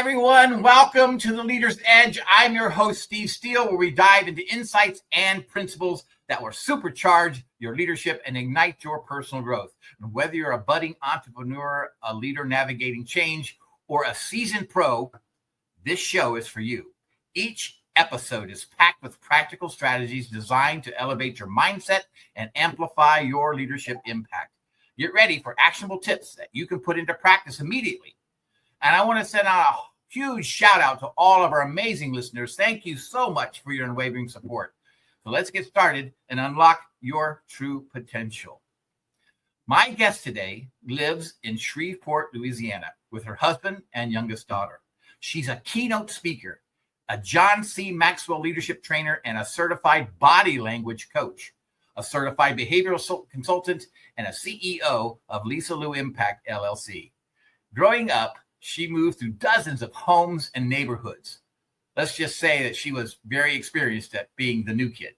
everyone. Welcome to the Leader's Edge. I'm your host, Steve Steele, where we dive into insights and principles that will supercharge your leadership and ignite your personal growth. And whether you're a budding entrepreneur, a leader navigating change, or a seasoned pro, this show is for you. Each episode is packed with practical strategies designed to elevate your mindset and amplify your leadership impact. Get ready for actionable tips that you can put into practice immediately. And I want to send out a huge shout out to all of our amazing listeners. Thank you so much for your unwavering support. So let's get started and unlock your true potential. My guest today lives in Shreveport, Louisiana, with her husband and youngest daughter. She's a keynote speaker, a John C. Maxwell leadership trainer, and a certified body language coach, a certified behavioral consultant, and a CEO of Lisa Lou Impact, LLC. Growing up, she moved through dozens of homes and neighborhoods. Let's just say that she was very experienced at being the new kid.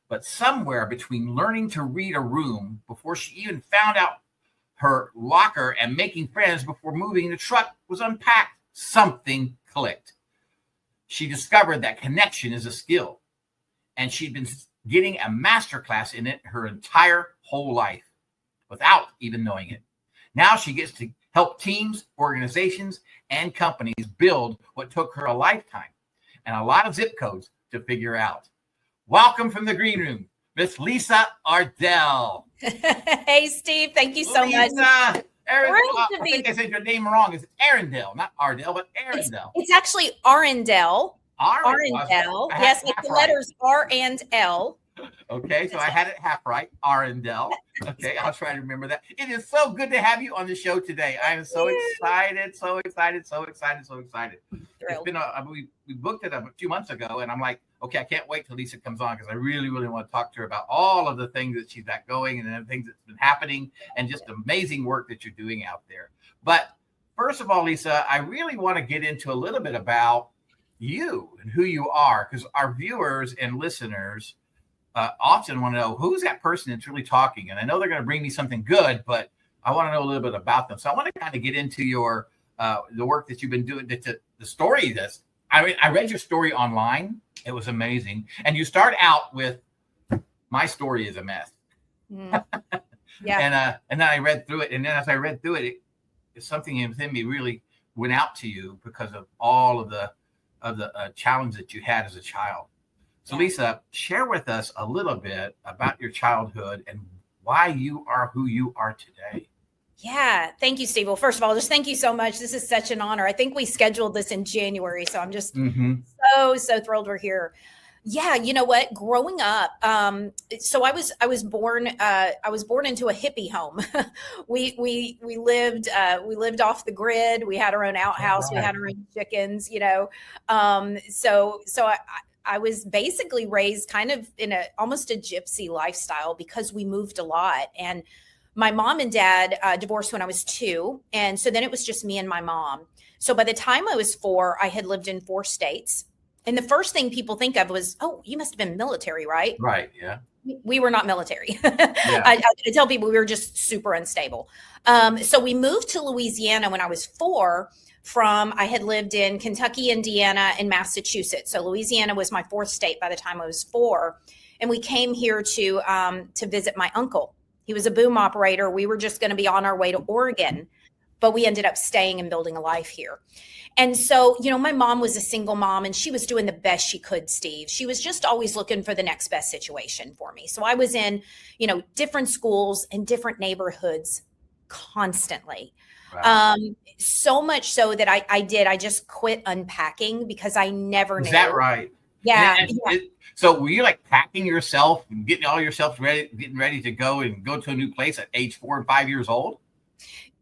But somewhere between learning to read a room before she even found out her locker and making friends before moving, the truck was unpacked, something clicked. She discovered that connection is a skill, and she'd been getting a masterclass in it her entire whole life without even knowing it. Now she gets to help teams, organizations, and companies build what took her a lifetime and a lot of zip codes to figure out. Welcome from the green room, Miss Lisa Arendell. Hey, Steve. Thank you so much. I think I said your name wrong. It's Arendell, not Ardell, but Arendell. It's actually Arendell. Arendell. Yes, it's the letters R and L. Okay, so I had it half right. Arendell. Okay, I'll try to remember that. It is so good to have you on the show today. I am so excited, so excited. It's been we booked it a few months ago, and I'm like, okay, I can't wait till Lisa comes on because I really, really want to talk to her about all of the things that she's got going and the things that's been happening and just amazing work that you're doing out there. But first of all, Lisa, I really want to get into a little bit about you and who you are, because our viewers and listeners often want to know who's that person that's really talking. And I know they're going to bring me something good, but I want to know a little bit about them. So I want to kind of get into your the work that you've been doing, the story. I read your story online. It was amazing. And you start out with, my story is a mess. Yeah. And then I read through it. And then as I read through it, it's something within me really went out to you because of all of the challenge that you had as a child. So Lisa, share with us a little bit about your childhood and why you are who you are today. Yeah. Thank you, Steve. Well, first of all, just thank you so much. This is such an honor. I think we scheduled this in January, so I'm just so thrilled we're here. Yeah. You know what? Growing up, so I was born into a hippie home. we lived off the grid. We had our own outhouse. We had our own chickens, so I was basically raised kind of in almost a gypsy lifestyle because we moved a lot. And my mom and dad divorced when I was 2. And so then it was just me and my mom. So by the time I was 4, I had lived in 4 states. And the first thing people think of was, oh, you must have been military, right? Right. Yeah. We were not military. I tell people we were just super unstable. So we moved to Louisiana when I was 4. I had lived in Kentucky, Indiana, and Massachusetts. So Louisiana was my 4th state by the time I was 4. And we came here to visit my uncle. He was a boom operator. We were just going to be on our way to Oregon, but we ended up staying and building a life here. And so, my mom was a single mom and she was doing the best she could, Steve. She was just always looking for the next best situation for me. So I was in, different schools and different neighborhoods constantly. Wow. So much so that I just quit unpacking because I never knew. Is that right? Yeah. So were you like packing yourself and getting all yourself ready, getting ready to go to a new place at age 4 and 5 years old?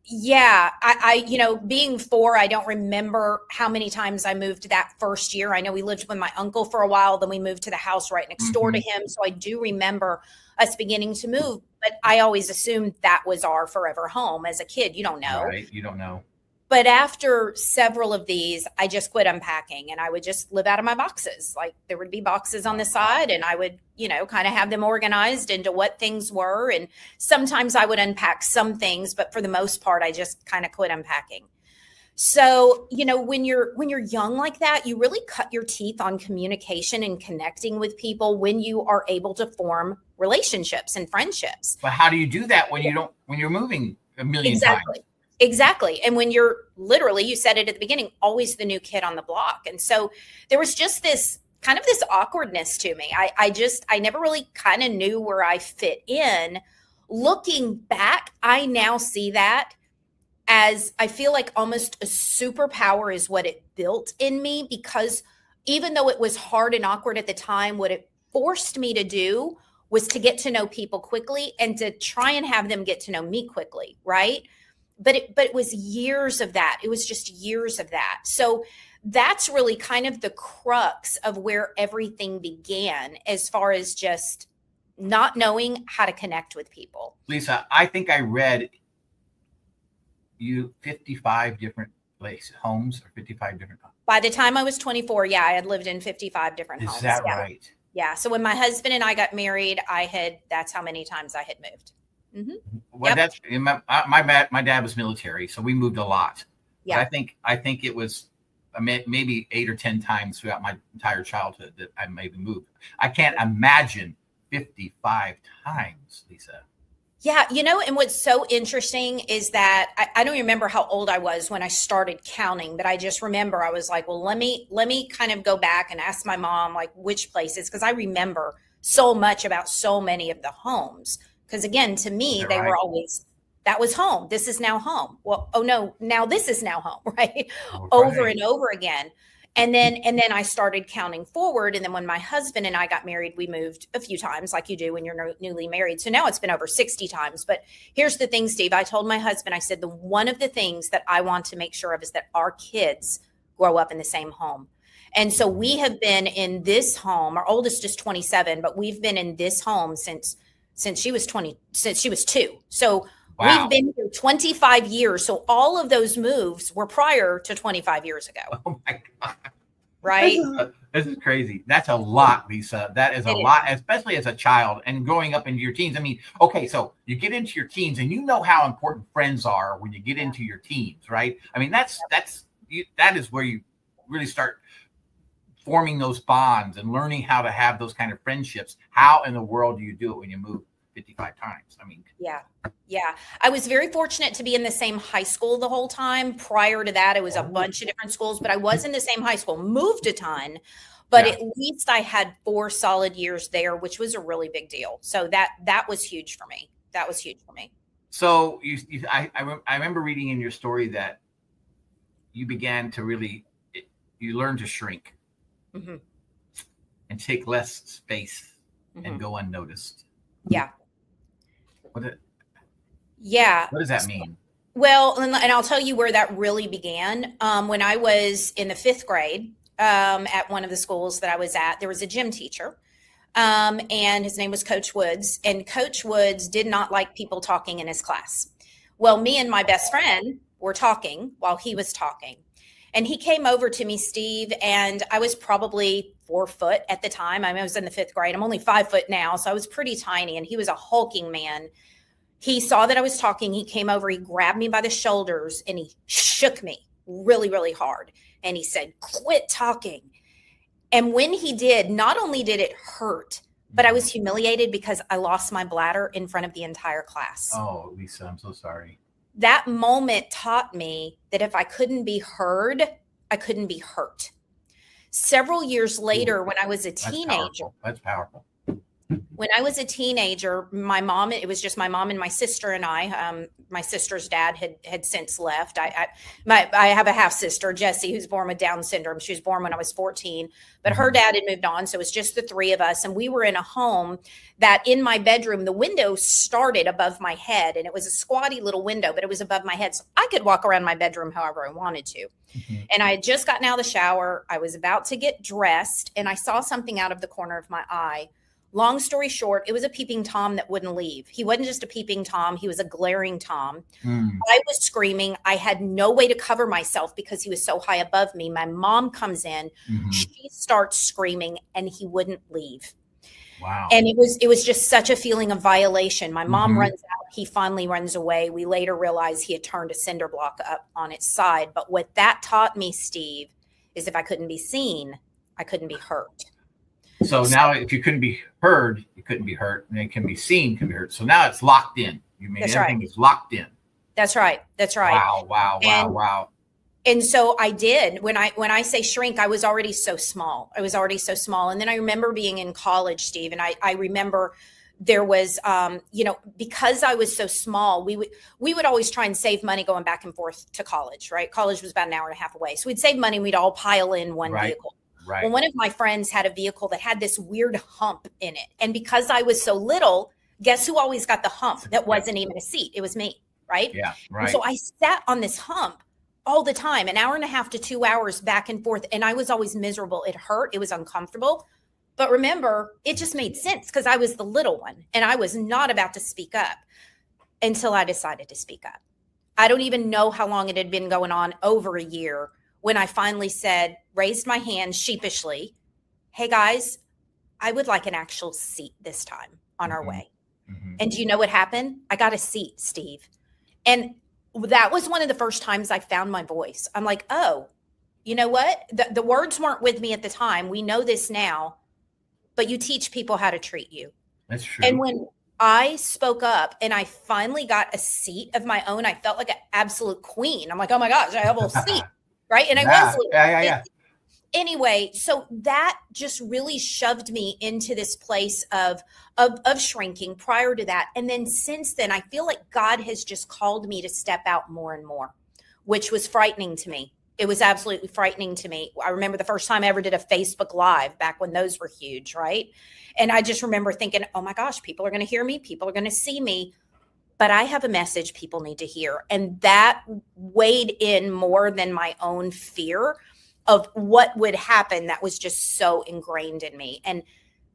Yeah. I being 4, I don't remember how many times I moved that first year. I know we lived with my uncle for a while. Then we moved to the house right next door to him. So I do remember us beginning to move, but I always assumed that was our forever home. As a kid, you don't know. Right. You don't know. But after several of these, I just quit unpacking and I would just live out of my boxes. Like there would be boxes on the side and I would, kind of have them organized into what things were. And sometimes I would unpack some things, but for the most part, I just kind of quit unpacking. So, when you're young like that, you really cut your teeth on communication and connecting with people when you are able to form relationships and friendships. But how do you do that when you're moving a million times? Exactly. And when you're literally, you said it at the beginning, always the new kid on the block. And so there was just this kind of this awkwardness to me. I never really kind of knew where I fit in. Looking back, I now see that as I feel like almost a superpower is what it built in me, because even though it was hard and awkward at the time, what it forced me to do was to get to know people quickly and to try and have them get to know me quickly, right? But it was years of that. It was just years of that. So that's really kind of the crux of where everything began, as far as just not knowing how to connect with people. Lisa, I think I read you 55 different homes, or 55 different homes. By the time I was 24, yeah, I had lived in 55 different homes. Is that right? Yeah. So when my husband and I got married, that's how many times I had moved. Mm-hmm. Well, yep. My dad was military, so we moved a lot. Yeah. But I think it was maybe 8 or 10 times throughout my entire childhood that I maybe moved. I can't imagine 55 times, Lisa. Yeah, and what's so interesting is that I don't remember how old I was when I started counting, but I just remember I was like, well, let me kind of go back and ask my mom, like, which places, because I remember so much about so many of the homes. Because again, to me, they were always, that was home. This is now home. Well, oh no, now this is now home, right? Over and over again. And then I started counting forward. And then when my husband and I got married, we moved a few times, like you do when you're newly married. So now it's been over 60 times. But here's the thing, Steve, I told my husband, I said, one of the things that I want to make sure of is that our kids grow up in the same home. And so we have been in this home. Our oldest is 27, but we've been in this home since she was 2. So wow. We've been here 25 years. So all of those moves were prior to 25 years ago. Oh my God. Right? This is crazy. That's a lot, Lisa. That is a lot, especially as a child and growing up into your teens. I mean, okay, so you get into your teens and you know how important friends are when you get into your teens, right? I mean, that is where you really start forming those bonds and learning how to have those kind of friendships. How in the world do you do it when you move 55 times? I mean, yeah. I was very fortunate to be in the same high school the whole time. Prior to that, it was a bunch of different schools, but I was in the same high school, moved a ton, but at least I had 4 solid years there, which was a really big deal. So that was huge for me. So I remember reading in your story that you began to you learned to shrink mm-hmm. and take less space mm-hmm. and go unnoticed. Yeah. What does that mean? Well, and I'll tell you where that really began. When I was in the 5th grade at one of the schools that I was at, there was a gym teacher and his name was Coach Woods. And Coach Woods did not like people talking in his class. Well, me and my best friend were talking while he was talking. And he came over to me, Steve, and I was probably 4 foot at the time. I was in the 5th grade. I'm only 5 foot now, so I was pretty tiny, and he was a hulking man. He saw that I was talking. He came over, he grabbed me by the shoulders, and he shook me really, really hard. And he said, "Quit talking." And when he did, not only did it hurt, but I was humiliated because I lost my bladder in front of the entire class. Oh, Lisa, I'm so sorry. That moment taught me that if I couldn't be heard, I couldn't be hurt. Several years later, when I was a teenager. That's powerful. When I was a teenager, it was just my mom and my sister and I. My sister's dad had since left. I have a half sister, Jessie, who's born with Down syndrome. She was born when I was 14, but her dad had moved on. So it was just the 3 of us. And we were in a home that in my bedroom, the window started above my head, and it was a squatty little window, but it was above my head. So I could walk around my bedroom however I wanted to. Mm-hmm. And I had just gotten out of the shower. I was about to get dressed, and I saw something out of the corner of my eye. Long story short, it was a peeping Tom that wouldn't leave. He wasn't just a peeping Tom. He was a glaring Tom. I was screaming. I had no way to cover myself because he was so high above me. My mom comes in. Mm-hmm. She starts screaming, and he wouldn't leave. Wow. And it was just such a feeling of violation. My mom runs out. He finally runs away. We later realized he had turned a cinder block up on its side. But what that taught me, Steve, is if I couldn't be seen, I couldn't be hurt. So now if you couldn't be heard, you couldn't be hurt. And it can be seen, can be hurt. So now it's locked in. You mean everything is locked in. That's right. That's right. Wow. And so I did. When I say shrink, I was already so small. And then I remember being in college, Steve, and I remember there was, because I was so small, we would always try and save money going back and forth to college, right? College was about an hour and a half away. So we'd save money. We'd all pile in one vehicle. Right. Well, one of my friends had a vehicle that had this weird hump in it. And because I was so little, guess who always got the hump that wasn't even a seat? It was me, right? Yeah, right. And so I sat on this hump all the time, an hour and a half to 2 hours back and forth. And I was always miserable. It hurt. It was uncomfortable. But remember, it just made sense because I was the little one and I was not about to speak up until I decided to speak up. I don't even know how long it had been going on, over a year, when I finally raised my hand sheepishly, hey guys, I would like an actual seat this time on our way. Mm-hmm. And do you know what happened? I got a seat, Steve. And that was one of the first times I found my voice. I'm like, oh, you know what? The words weren't with me at the time. We know this now. But you teach people how to treat you. That's true. And when I spoke up and I finally got a seat of my own, I felt like an absolute queen. I'm like, oh my gosh, I have a seat, right? And I was. Yeah. Anyway, so that just really shoved me into this place of shrinking prior to that. And then since then, I feel like God has just called me to step out more and more, which was frightening to me. It was absolutely frightening to me. I remember the first time I ever did a Facebook Live back when those were huge, right? And I just remember thinking, oh my gosh, people are going to hear me. People are going to see me. But I have a message people need to hear. And that weighed in more than my own fear of what would happen. That was just so ingrained in me. And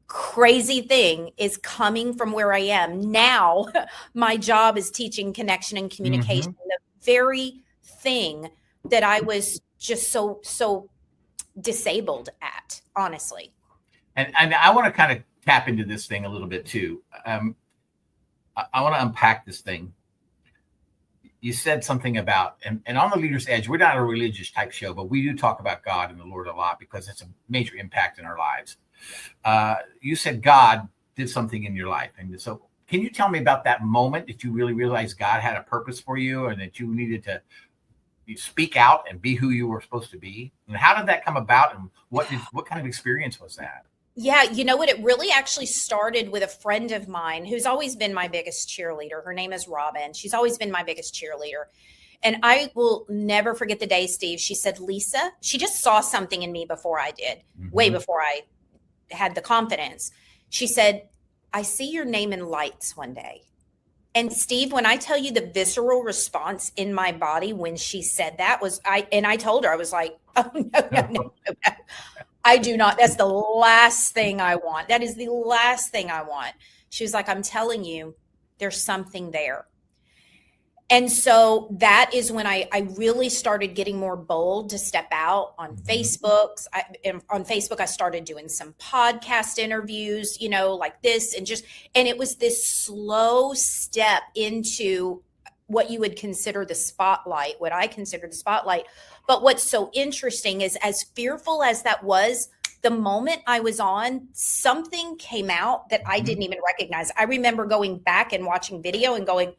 crazy thing is, coming from where I am now, my job is teaching connection and communication, the very thing that I was just so disabled at, honestly. And I want to kind of tap into this thing a little bit too. I want to unpack this thing. You said something about, and on the Leader's Edge, we're not a religious type show, but we do talk about God and the Lord a lot because it's a major impact in our lives. You said God did something in your life. And so can you tell me about that moment that you really realized God had a purpose for you and that you needed to speak out and be who you were supposed to be? And how did that come about? And what kind of experience was that? Yeah, you know what? It really actually started with a friend of mine who's always been my biggest cheerleader. Her name is Robin. She's always been my biggest cheerleader. And I will never forget the day, Steve. She said, Lisa, she just saw something in me before I did, way before I had the confidence. She said, I see your name in lights one day. And Steve, when I tell you the visceral response in my body when she said that was, I told her, I was like, oh, no. I do not. That's the last thing I want. That is the last thing I want. She was like, I'm telling you, there's something there. And so that is when I really started getting more bold to step out on Facebook. On Facebook, I started doing some podcast interviews, like this, and it was this slow step into what you would consider the spotlight, what I consider the spotlight. But what's so interesting is, as fearful as that was, the moment I was on, something came out that I didn't even recognize. I remember going back and watching video and going,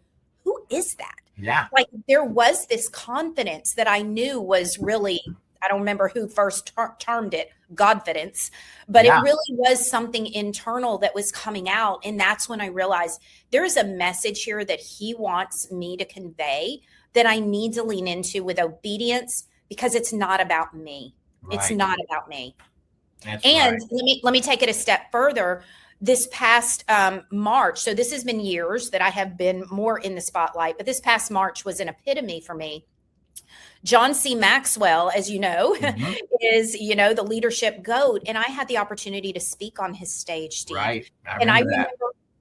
who is that? Yeah. Like, there was this confidence that I knew was really, I don't remember who first termed it, Godfidence, but it really was something internal that was coming out. And that's when I realized there's a message here that he wants me to convey that I need to lean into with obedience, because it's not about me. Right. It's not about me. That's and right. let me take it a step further. This past March, so this has been years that I have been more in the spotlight, but this past March was an epitome for me. John C. Maxwell, as you know, is, the leadership GOAT. And I had the opportunity to speak on his stage, Steve. Right. I remember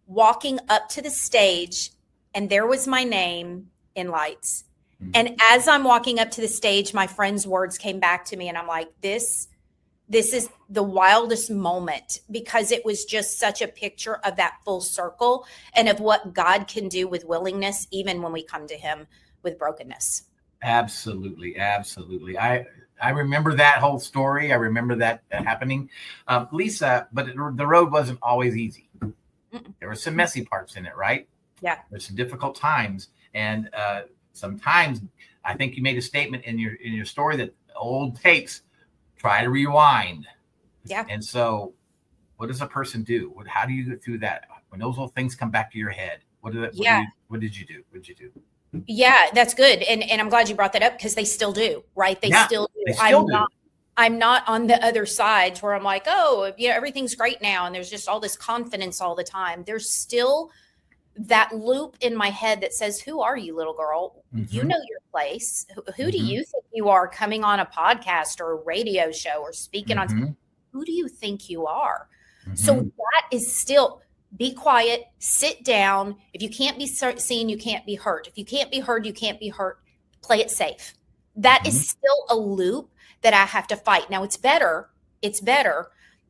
walking up to the stage, and there was my name in lights. And as I'm walking up to the stage, my friend's words came back to me, and I'm like, this this is the wildest moment because it was just such a picture of that full circle and of what God can do with willingness, even when we come to him with brokenness. Absolutely. Absolutely. I remember that whole story. I remember that happening. Lisa, but the road wasn't always easy. There were some messy parts in it, right? Yeah. There's some difficult times. And sometimes I think you made a statement in your story that old tapes try to rewind. Yeah. And so what does a person do? How do you get through that? When those old things come back to your head, what did you do? What did you do? Yeah, that's good. And I'm glad you brought that up because they still do, right? They still do. I'm not on the other sides where I'm like, oh, everything's great now. And there's just all this confidence all the time. There's still that loop in my head that says, who are you, little girl? You know your place. Who do you think you are coming on a podcast or a radio show or speaking on? Who do you think you are? So that is still, be quiet, sit down. If you can't be seen, you can't be heard. If you can't be heard, you can't be hurt. Play it safe. That is still a loop that I have to fight. Now it's better.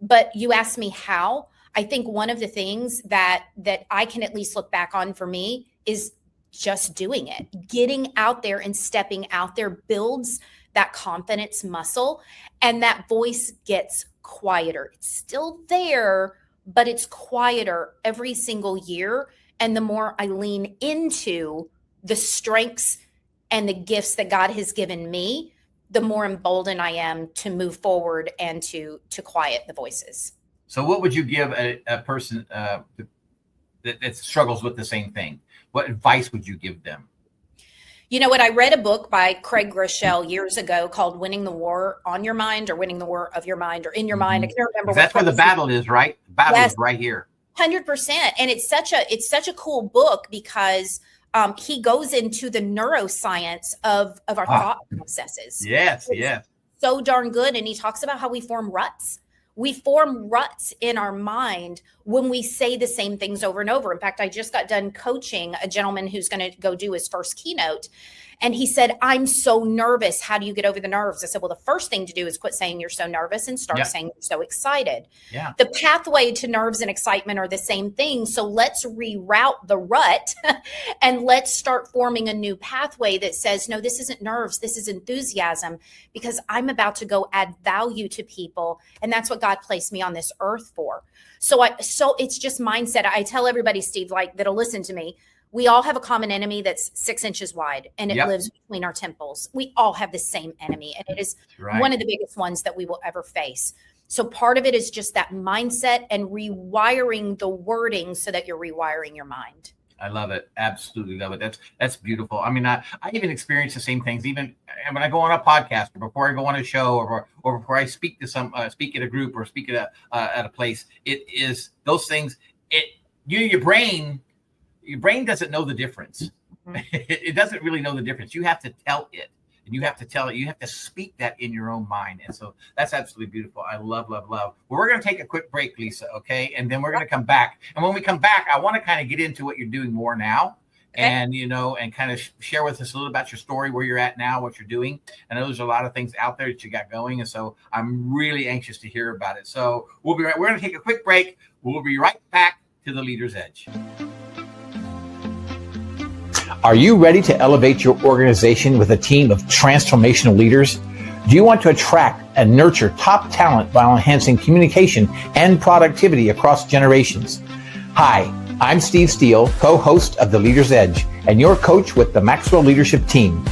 But you asked me how. I think one of the things that I can at least look back on for me is just doing it. Getting out there and stepping out there builds that confidence muscle, and that voice gets quieter. It's still there, but it's quieter every single year. And the more I lean into the strengths and the gifts that God has given me, the more emboldened I am to move forward and to quiet the voices. So what would you give a person that struggles with the same thing? What advice would you give them? You know what? I read a book by Craig Groeschel years ago called Winning the War on Your Mind or Winning the War of Your Mind or in Your Mind. I can't remember. That's where the battle is, right? The battle is right here. 100%. And it's such a cool book because he goes into the neuroscience of our thought processes. Yes. So darn good. And he talks about how we form ruts. We form ruts in our mind when we say the same things over and over. In fact, I just got done coaching a gentleman who's going to go do his first keynote. And he said, I'm so nervous. How do you get over the nerves? I said, well, the first thing to do is quit saying you're so nervous and start saying you're so excited. Yeah. The pathway to nerves and excitement are the same thing. So let's reroute the rut and let's start forming a new pathway that says, no, this isn't nerves. This is enthusiasm because I'm about to go add value to people. And that's what God placed me on this earth for. So it's just mindset. I tell everybody, Steve, that'll listen to me. We all have a common enemy that's 6 inches wide and it lives between our temples. We all have the same enemy. And it is one of the biggest ones that we will ever face. So part of it is just that mindset and rewiring the wording so that you're rewiring your mind. I love it. Absolutely love it. That's beautiful. I mean, I even experience the same things, even when I go on a podcast or before I go on a show or before I speak to speak at a group or speak at a place. It is those things. Your brain doesn't know the difference. It doesn't really know the difference. You have to tell it, and you have to tell it. You have to speak that in your own mind. And so that's absolutely beautiful. I love. Well, we're going to take a quick break, Lisa. Okay. And then we're going to come back. And when we come back, I want to kind of get into what you're doing more now. Okay. And, and kind of share with us a little about your story, where you're at now, what you're doing. I know there's a lot of things out there that you got going. And so I'm really anxious to hear about it. So we're going to take a quick break. We'll be right back to the Leader's Edge. Are you ready to elevate your organization with a team of transformational leaders? Do you want to attract and nurture top talent while enhancing communication and productivity across generations? Hi, I'm Steve Steele, co-host of The Leader's Edge, and your coach with the Maxwell Leadership Team.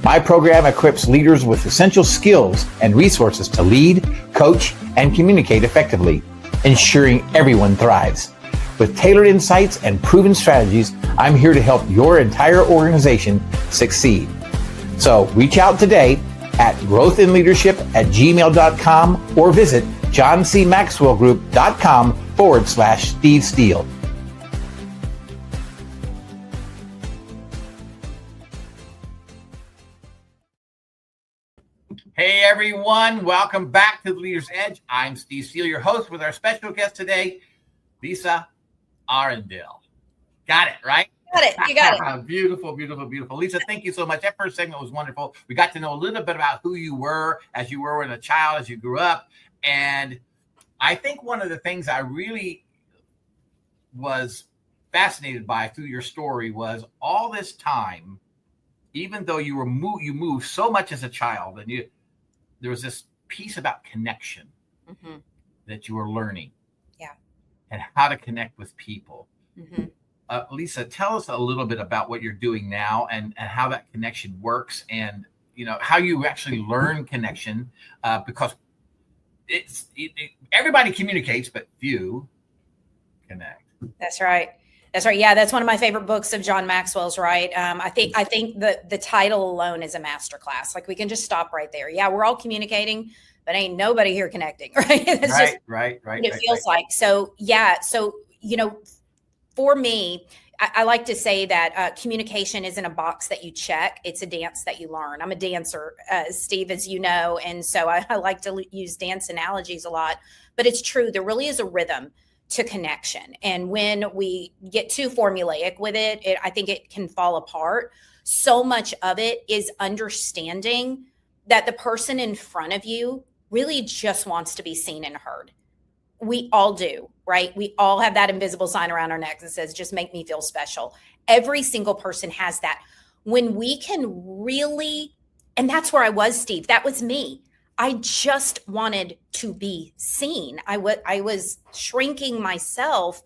My program equips leaders with essential skills and resources to lead, coach, and communicate effectively, ensuring everyone thrives. With tailored insights and proven strategies, I'm here to help your entire organization succeed. So reach out today at growthinleadership@gmail.com or visit johncmaxwellgroup.com/Steve Steele. Hey everyone, welcome back to the Leader's Edge. I'm Steve Steele, your host, with our special guest today, Lisa Arendell. Got it, right? Got it. You got it. Beautiful. Lisa, thank you so much. That first segment was wonderful. We got to know a little bit about who you were as you were when a child, as you grew up. And I think one of the things I really was fascinated by through your story was all this time, even though you moved so much as a child, and there was this piece about connection that you were learning. Yeah. And how to connect with people. Mm-hmm. Lisa, tell us a little bit about what you're doing now and how that connection works, and how you actually learn connection, because everybody communicates, but few connect. That's right. That's right. Yeah, that's one of my favorite books of John Maxwell's, right? I think the title alone is a masterclass. Like, we can just stop right there. Yeah, we're all communicating, but ain't nobody here connecting, right? That's right. It feels like. So yeah. So, for me, I like to say that communication isn't a box that you check. It's a dance that you learn. I'm a dancer, Steve, as you know. And so I like to use dance analogies a lot, but it's true. There really is a rhythm to connection. And when we get too formulaic with it, I think it can fall apart. So much of it is understanding that the person in front of you really just wants to be seen and heard. We all do, right? We all have that invisible sign around our neck that says, just make me feel special. Every single person has that. When we can really, and that's where I was, Steve, that was me. I just wanted to be seen. I was shrinking myself,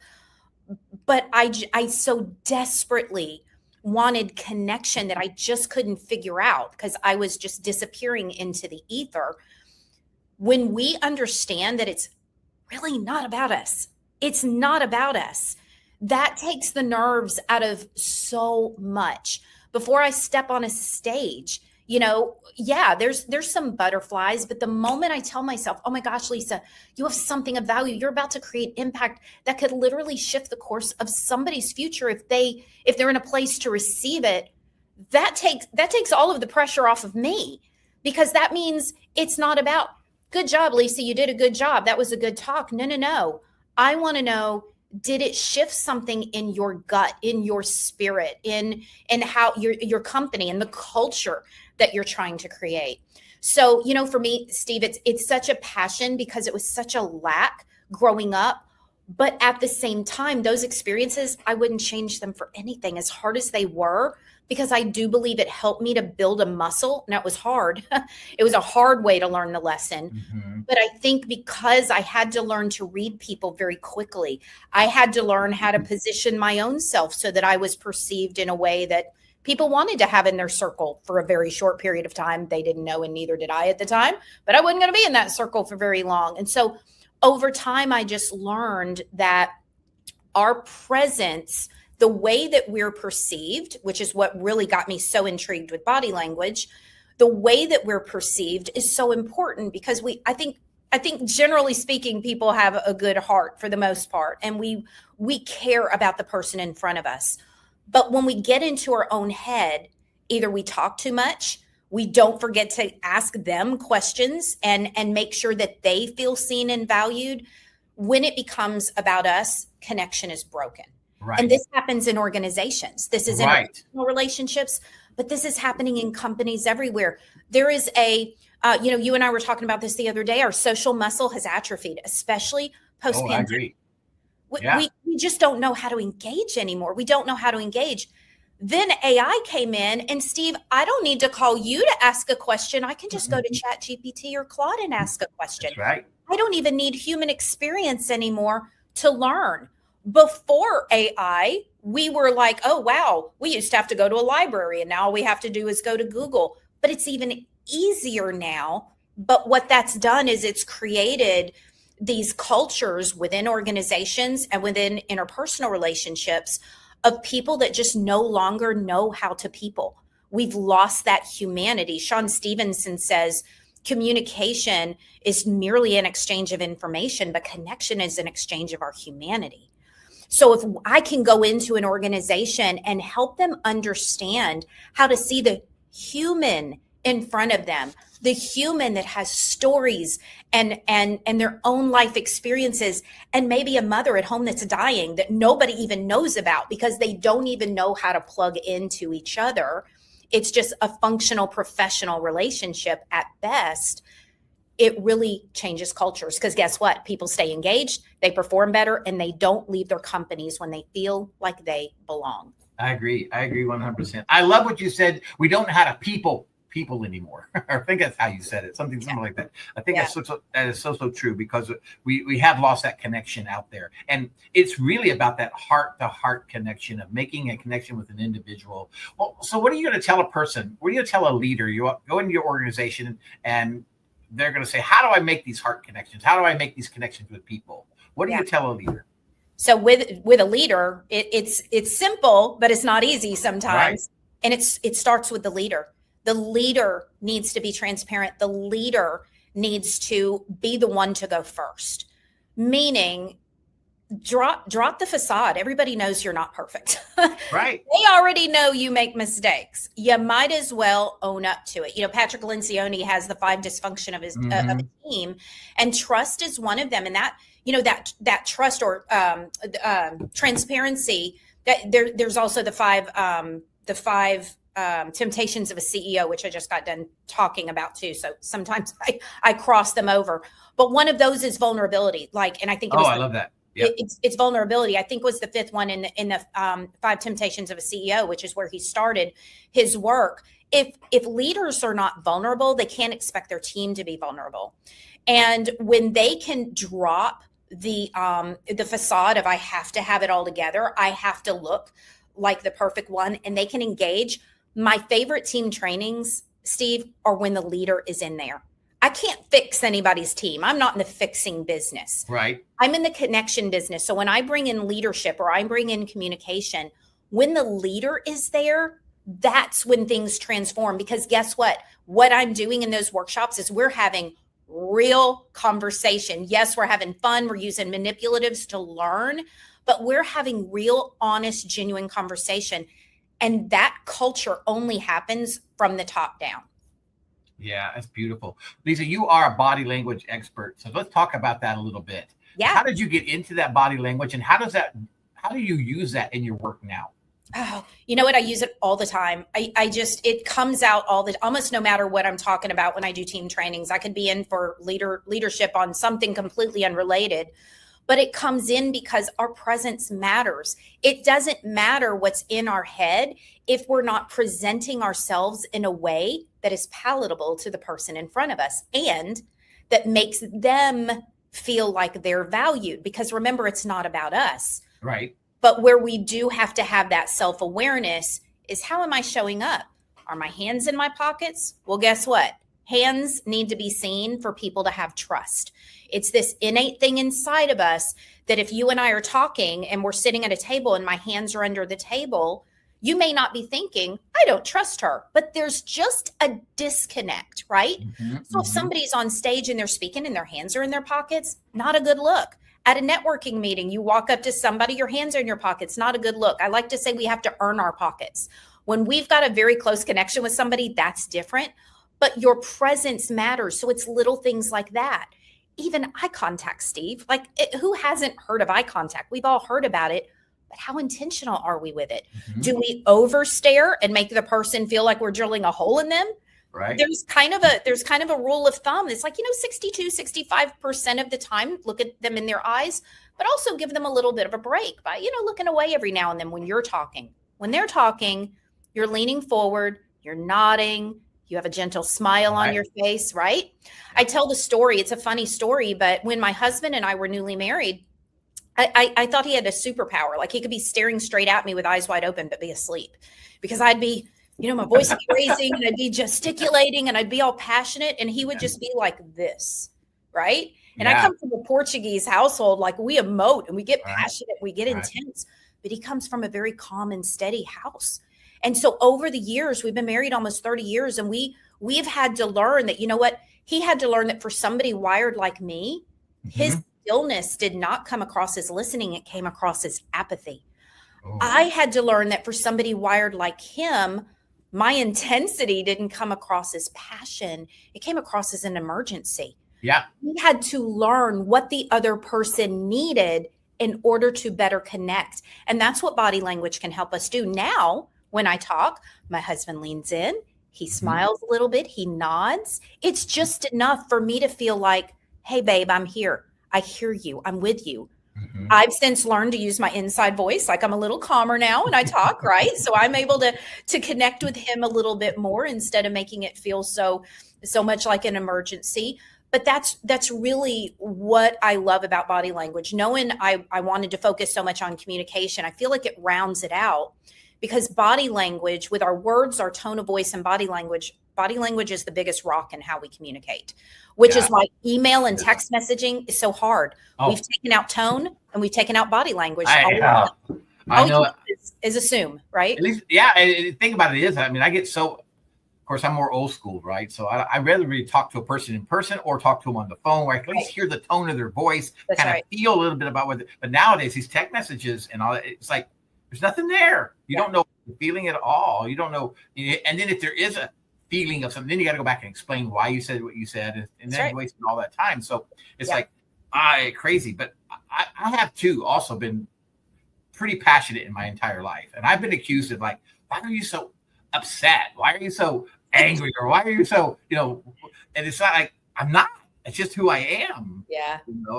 but I so desperately wanted connection that I just couldn't figure out, because I was just disappearing into the ether. When we understand that it's really not about us, it's not about us, that takes the nerves out of so much. Before I step on a stage, there's some butterflies, but the moment I tell myself, oh my gosh, Lisa, you have something of value, you're about to create impact that could literally shift the course of somebody's future if they're in a place to receive it, that takes all of the pressure off of me, because that means it's not about, good job, Lisa, you did a good job, that was a good talk. No. I want to know, did it shift something in your gut, in your spirit, in how your company and the culture that you're trying to create? So, for me, Steve, it's such a passion because it was such a lack growing up. But at the same time, those experiences, I wouldn't change them for anything, as hard as they were, because I do believe it helped me to build a muscle. Now, it was hard. It was a hard way to learn the lesson. Mm-hmm. But I think because I had to learn to read people very quickly, I had to learn how to position my own self so that I was perceived in a way that people wanted to have in their circle for a very short period of time. They didn't know, and neither did I at the time, but I wasn't going to be in that circle for very long. And so over time, I just learned that our presence, the way that we're perceived, which is what really got me so intrigued with body language, the way that we're perceived is so important, because I think generally speaking, people have a good heart for the most part, and we care about the person in front of us. But when we get into our own head, either we talk too much, we don't forget to ask them questions and make sure that they feel seen and valued. When it becomes about us, connection is broken. Right. And this happens in organizations. This is in personal relationships, but this is happening in companies everywhere. There is you and I were talking about this the other day. Our social muscle has atrophied, especially post-pandemic. I agree. Yeah. We just don't know how to engage anymore. We don't know how to engage. Then AI came in, and Steve, I don't need to call you to ask a question. I can just go to ChatGPT or Claude and ask a question. That's right. I don't even need human experience anymore to learn. Before AI, we were like, oh, wow, we used to have to go to a library, and now all we have to do is go to Google. But it's even easier now. But what that's done is it's created these cultures within organizations and within interpersonal relationships of people that just no longer know how to people. We've lost that humanity. Sean Stephenson says communication is merely an exchange of information, but connection is an exchange of our humanity. So if I can go into an organization and help them understand how to see the human in front of them, the human that has stories and their own life experiences, and maybe a mother at home that's dying that nobody even knows about because they don't even know how to plug into each other. It's just a functional professional relationship at best. it really changes cultures, because guess what? People stay engaged, they perform better, and they don't leave their companies when they feel like they belong. I agree 100%. I love what you said. We don't know how to people anymore. I think that's how you said it, something like that. I think that is so true, because we have lost that connection out there. And it's really about that heart-to-heart connection, of making a connection with an individual. Well, so what are you going to tell a person? What are you going to tell a leader? You go into your organization and they're going to say, how do I make these heart connections? How do I make these connections with people? What do you tell a leader? So with a leader, it's simple, but it's not easy sometimes. Right. And it starts with the leader. The leader needs to be transparent. The leader needs to be the one to go first, meaning drop the facade. Everybody knows you're not perfect. Right. They already know you make mistakes. You might as well own up to it. You know, Patrick Lencioni has the 5 dysfunction of his of a team, and trust is one of them. And that, you know, that trust or transparency. That there's also the five temptations of a CEO, which I just got done talking about too. So sometimes I cross them over, but one of those is vulnerability. And I think I love that. Yep. It's vulnerability. I think was the 5th one in the 5 temptations of a CEO, which is where he started his work. If leaders are not vulnerable, they can't expect their team to be vulnerable. And when they can drop the facade of I have to have it all together, I have to look like the perfect one, and they can engage. My favorite team trainings, Steve, are when the leader is in there. I can't fix anybody's team. I'm not in the fixing business. Right. I'm in the connection business. So when I bring in leadership or I bring in communication, when the leader is there, that's when things transform. Because guess what? What I'm doing in those workshops is we're having real conversation. Yes, we're having fun. We're using manipulatives to learn, but we're having real, honest, genuine conversation. And that culture only happens from the top down. Yeah, that's beautiful. Lisa, you are a body language expert. So let's talk about that a little bit. Yeah. How did you get into that body language, and how do you use that in your work now? Oh, you know what? I use it all the time. It comes out almost no matter what I'm talking about when I do team trainings. I could be in for leadership on something completely unrelated, but it comes in because our presence matters. It doesn't matter what's in our head if we're not presenting ourselves in a way that is palatable to the person in front of us and that makes them feel like they're valued. Because remember, it's not about us. Right. But where we do have to have that self-awareness is, how am I showing up? Are my hands in my pockets? Well, guess what? Hands need to be seen for people to have trust. It's this innate thing inside of us that if you and I are talking and we're sitting at a table and my hands are under the table, you may not be thinking, I don't trust her, but there's just a disconnect, right? So if somebody's on stage and they're speaking and their hands are in their pockets, not a good look. At a networking meeting, you walk up to somebody, your hands are in your pockets, not a good look. I like to say we have to earn our pockets. When we've got a very close connection with somebody, that's different, but your presence matters. So it's little things like that. Even eye contact, Steve. Who hasn't heard of eye contact? We've all heard about it, but how intentional are we with it? Do we overstare and make the person feel like we're drilling a hole in them? Right. There's kind of a rule of thumb. It's 65% of the time, look at them in their eyes, but also give them a little bit of a break by, looking away every now and then when you're talking. When they're talking, you're leaning forward, you're nodding, you have a gentle smile on your face, right? I tell the story. It's a funny story, but when my husband and I were newly married, I thought he had a superpower. Like he could be staring straight at me with eyes wide open, but be asleep, because I'd be, my voice would be raising and I'd be gesticulating and I'd be all passionate, and he would just be like this, right? And I come from a Portuguese household, we emote and we get passionate, we get intense, but he comes from a very calm and steady house. And so over the years, we've been married almost 30 years, and we've had to learn that, he had to learn that for somebody wired like me, his stillness did not come across as listening, it came across as apathy. I had to learn that for somebody wired like him, my intensity didn't come across as passion. It came across as an emergency. Yeah. We had to learn what the other person needed in order to better connect. And that's what body language can help us do. Now, when I talk, my husband leans in, He smiles a little bit. He nods. It's just enough for me to feel like, hey, babe, I'm here. I hear you. I'm with you. I've since learned to use my inside voice. Like I'm a little calmer now and I talk, right? So I'm able to connect with him a little bit more instead of making it feel so much like an emergency. But that's really what I love about body language. Knowing I wanted to focus so much on communication, I feel like it rounds it out, because body language, with our words, our tone of voice, and body language is the biggest rock in how we communicate, which is why email and text messaging is so hard. We've taken out tone and we've taken out body language. I know. Is assume, right? At least, yeah. And the thing about it is, I mean, of course, I'm more old school, right? So I rather really talk to a person in person or talk to them on the phone, where I can at least hear the tone of their voice, kind of feel a little bit about what. But nowadays, these text messages and all that, it's like there's nothing there. You don't know the feeling at all. You don't know. And then if there is a feeling of something, then you got to go back and explain why you said what you said, and then wasting all that time. So it's like crazy. But I have too also been pretty passionate in my entire life, and I've been accused of like, why are you so upset? Why are you so angry? Or why are you so, and it's not like I'm not. It's just who I am. Yeah.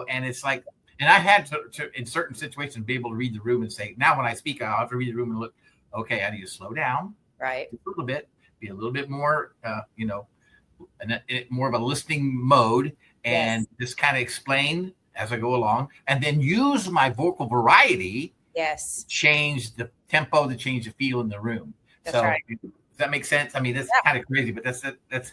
And it's like, and I had to in certain situations be able to read the room and say, now when I speak, I'll have to read the room and look, okay, I need to slow down, right, a little bit, be a little bit more, and more of a listening mode, and just kind of explain as I go along, and then use my vocal variety. Yes. Change the tempo, to change the feel in the room. That's right. Does that make sense? I mean, that's kind of crazy, but that's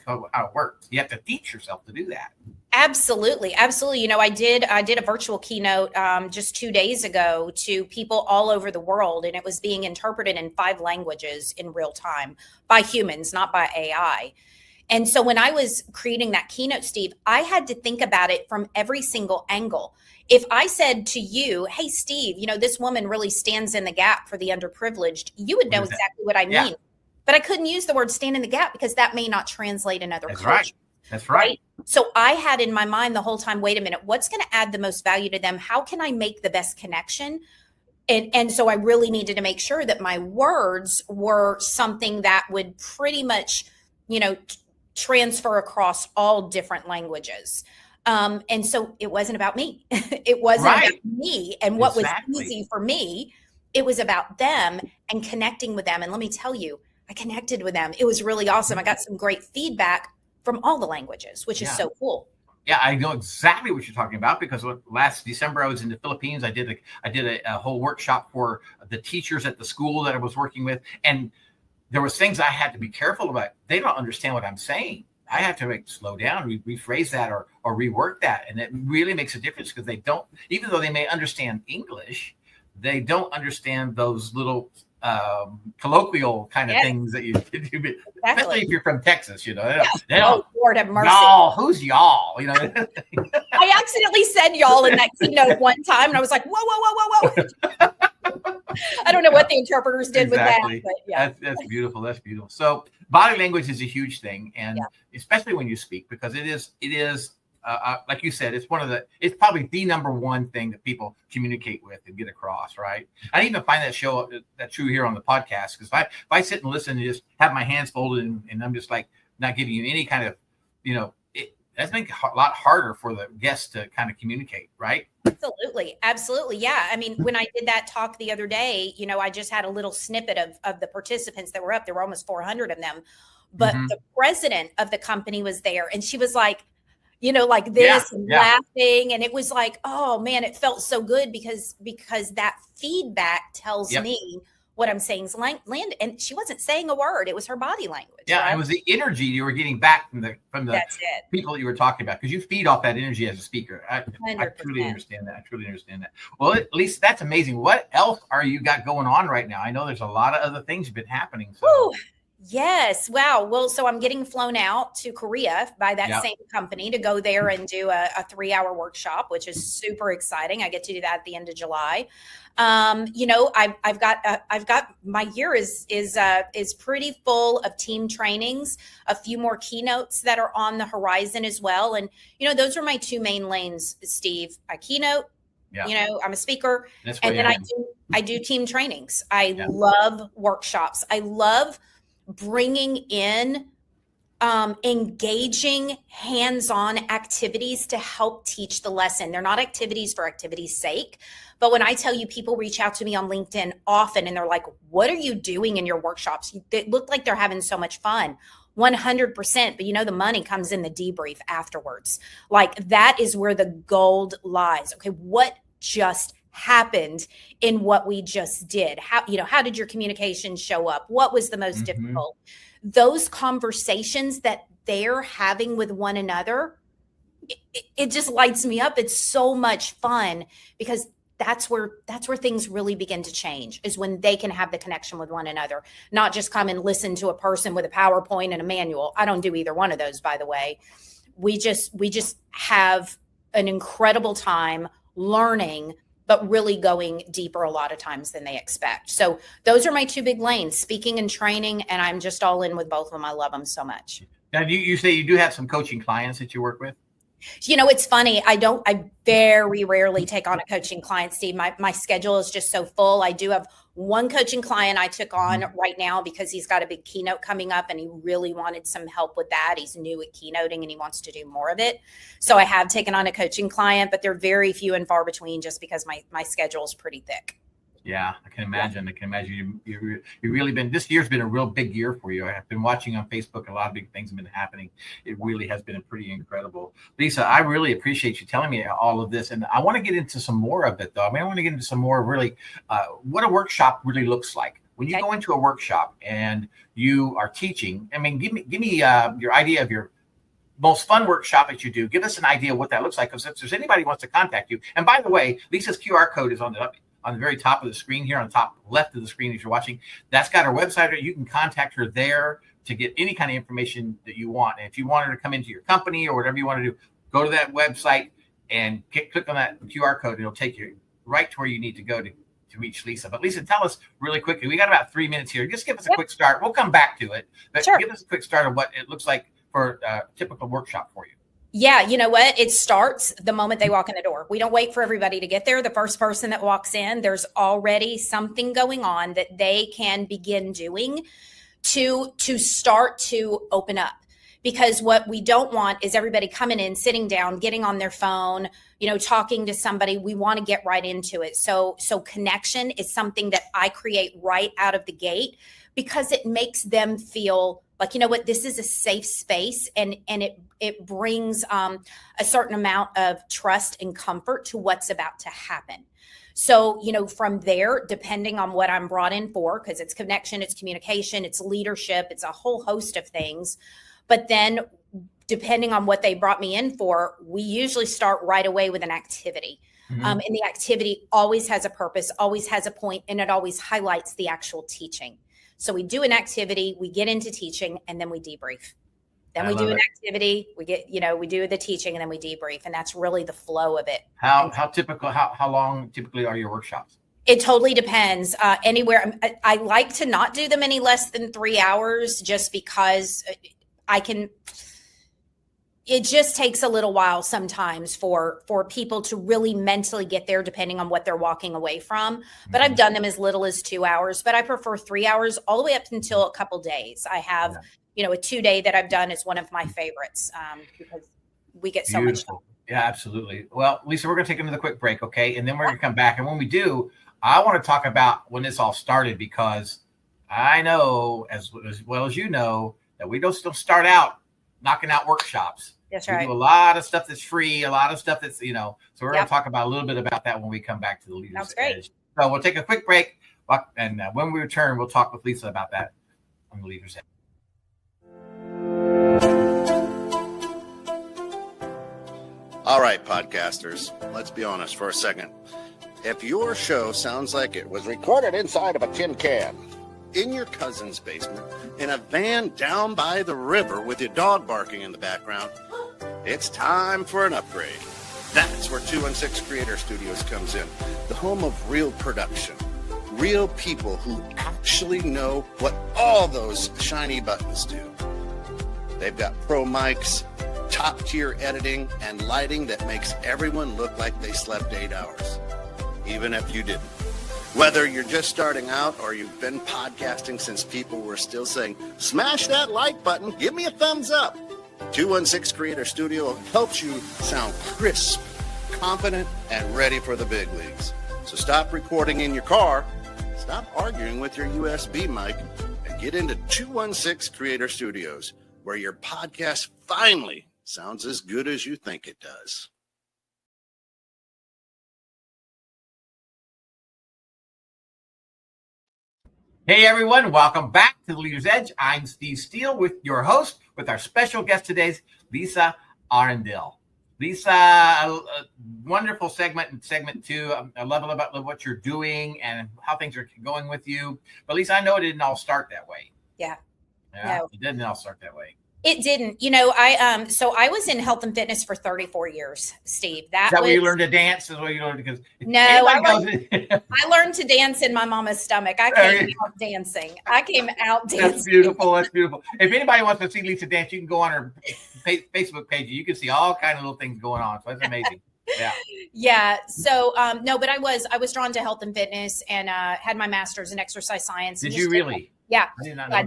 how it works. You have to teach yourself to do that. Absolutely. Absolutely. I did a virtual keynote just 2 days ago to people all over the world, and it was being interpreted in 5 languages in real time by humans, not by AI. And so when I was creating that keynote, Steve, I had to think about it from every single angle. If I said to you, hey, Steve, this woman really stands in the gap for the underprivileged, you would know exactly what I mean. Yeah. But I couldn't use the word stand in the gap because that may not translate in other cultures. That's right. So I had in my mind the whole time, wait a minute, what's going to add the most value to them? How can I make the best connection? And so I really needed to make sure that my words were something that would pretty much, transfer across all different languages. And so it wasn't about me. It wasn't about me and what was easy for me. It was about them and connecting with them. And let me tell you, I connected with them. It was really awesome. I got some great feedback from all the languages, which is so cool. Yeah, I know exactly what you're talking about, because last December I was in the Philippines. I did a whole workshop for the teachers at the school that I was working with, and there was things I had to be careful about. They don't understand what I'm saying. I have to slow down, rephrase that, or rework that, and it really makes a difference, because they don't, even though they may understand English, they don't understand those little colloquial kind of things that you do, especially if you're from Texas. They don't, Lord have mercy. Y'all, who's y'all? I accidentally said y'all in that keynote one time, and I was like, whoa. I don't know what the interpreters did with that. But that's beautiful. That's beautiful. So body language is a huge thing, and especially when you speak, because it is like you said, it's probably the number one thing that people communicate with and get across, right? I even find that true here on the podcast, because if I sit and listen and just have my hands folded and I'm just like not giving you any kind of, that's making it a lot harder for the guests to kind of communicate, right? Absolutely. Yeah. I mean, when I did that talk the other day, I just had a little snippet of the participants that were up. There were almost 400 of them, but the president of the company was there, and she was like, like this, and laughing. And it was like, oh man, it felt so good because that feedback tells me what I'm saying is land. And she wasn't saying a word. It was her body language. Yeah. Right? It was the energy you were getting back from the people that you were talking about, because you feed off that energy as a speaker. I truly understand that. Well, at least that's amazing. What else are you got going on right now? I know there's a lot of other things been happening. So. Yes. Wow. Well, so I'm getting flown out to Korea by that same company to go there and do a 3-hour workshop, which is super exciting. I get to do that at the end of July. I've got my year is pretty full of team trainings, a few more keynotes that are on the horizon as well. And, those are my 2 main lanes, Steve. I keynote. I'm a speaker, and then I do team trainings. I love workshops. I love bringing in engaging hands-on activities to help teach the lesson. They're not activities for activity's sake. But when I tell you, people reach out to me on LinkedIn often and they're like, what are you doing in your workshops? They look like they're having so much fun. 100%. But the money comes in the debrief afterwards. Like, that is where the gold lies. Okay, what just happened in what we just did? How did your communication show up? What was the most difficult? Those conversations that they're having with one another, it just lights me up. It's so much fun, because that's where things really begin to change, is when they can have the connection with one another, not just come and listen to a person with a PowerPoint and a manual. I don't do either one of those, by the way. We just have an incredible time learning, but really going deeper a lot of times than they expect. So those are my two big lanes, speaking and training, and I'm just all in with both of them. I love them so much. Now, you say you do have some coaching clients that you work with? It's funny. I very rarely take on a coaching client, Steve. My schedule is just so full. I do have one coaching client I took on right now because he's got a big keynote coming up and he really wanted some help with that. He's new at keynoting and he wants to do more of it. So I have taken on a coaching client, but they're very few and far between, just because my schedule is pretty thick. Yeah, I can imagine. You really been, this year's been a real big year for you. I've been watching on Facebook. A lot of big things have been happening. It really has been pretty incredible. Lisa, I really appreciate you telling me all of this. And I want to get into some more of it, though. I want to get into some more really what a workshop really looks like. When you go into a workshop and you are teaching, give me your idea of your most fun workshop that you do. Give us an idea of what that looks like. Because if there's anybody who wants to contact you, and by the way, Lisa's QR code is on the very top of the screen here, on the top left of the screen as you're watching. That's got her website. You can contact her there to get any kind of information that you want. And if you want her to come into your company or whatever you want to do, go to that website and click on that QR code. It'll take you right to where you need to go to reach Lisa. But Lisa, tell us really quickly. We got about 3 minutes here. Just give us a quick start. We'll come back to it. But Give us a quick start of what it looks like for a typical workshop for you. Yeah, you know what? It starts the moment they walk in the door. We don't wait for everybody to get there. The first person that walks in, there's already something going on that they can begin doing to start to open up. Because what we don't want is everybody coming in, sitting down, getting on their phone, talking to somebody. We want to get right into it. So connection is something that I create right out of the gate, because it makes them feel like, this is a safe space, and it brings a certain amount of trust and comfort to what's about to happen. So, from there, depending on what I'm brought in for, because it's connection, it's communication, it's leadership, it's a whole host of things. But then depending on what they brought me in for, we usually start right away with an activity. And the activity always has a purpose, always has a point, and it always highlights the actual teaching. So we do an activity, we get into teaching, and then we debrief. Then we do an activity, we do the teaching, and then we debrief. And that's really the flow of it. How long typically are your workshops? It totally depends. Anywhere. I like to not do them any less than 3 hours, just because it just takes a little while sometimes for people to really mentally get there, depending on what they're walking away from. But I've done them as little as 2 hours, but I prefer 3 hours all the way up until a couple days. I have, a 2-day that I've done is one of my favorites, because we get so much done. Yeah, absolutely. Well, Lisa, we're going to take another quick break. Okay. And then we're going to come back. And when we do, I want to talk about when this all started, because I know as well as you know that we don't still start out knocking out workshops. That's right. We do a lot of stuff that's free, a lot of stuff that's, so we're going to talk about a little bit about that when we come back to the Leaders Edge. So we'll take a quick break, and when we return, we'll talk with Lisa about that on the Leaders Edge. All right, podcasters, let's be honest for a second. If your show sounds like it was recorded inside of a tin can, in your cousin's basement, in a van down by the river with your dog barking in the background, it's time for an upgrade. That's where 216 Creator Studios comes in, the home of real production, real people who actually know what all those shiny buttons do. They've got pro mics, top-tier editing, and lighting that makes everyone look like they slept 8 hours, even if you didn't. Whether you're just starting out or you've been podcasting since people were still saying, smash that like button, give me a thumbs up. 216 Creator Studio helps you sound crisp, confident, and ready for the big leagues. So stop recording in your car, stop arguing with your USB mic, and get into 216 Creator Studios, where your podcast finally sounds as good as you think it does. Hey everyone, welcome back to The Leader's Edge. I'm Steve Steele with your host, with our special guest today, Lisa Arendell. Lisa, a wonderful segment in segment 2. I love about what you're doing and how things are going with you. But Lisa, I know it didn't all start that way. Yeah. No. It didn't all start that way. It didn't. You know, I was in health and fitness for 34 years, Steve. Is that where you learned to dance? Is what you learned? Because I learned to dance in my mama's stomach. I came out dancing. That's beautiful. That's beautiful. If anybody wants to see Lisa dance, you can go on her Facebook page. You can see all kinds of little things going on. So that's amazing. Yeah. Yeah. So, no, but I was drawn to health and fitness and had my master's in exercise science. Did you really? Yeah, I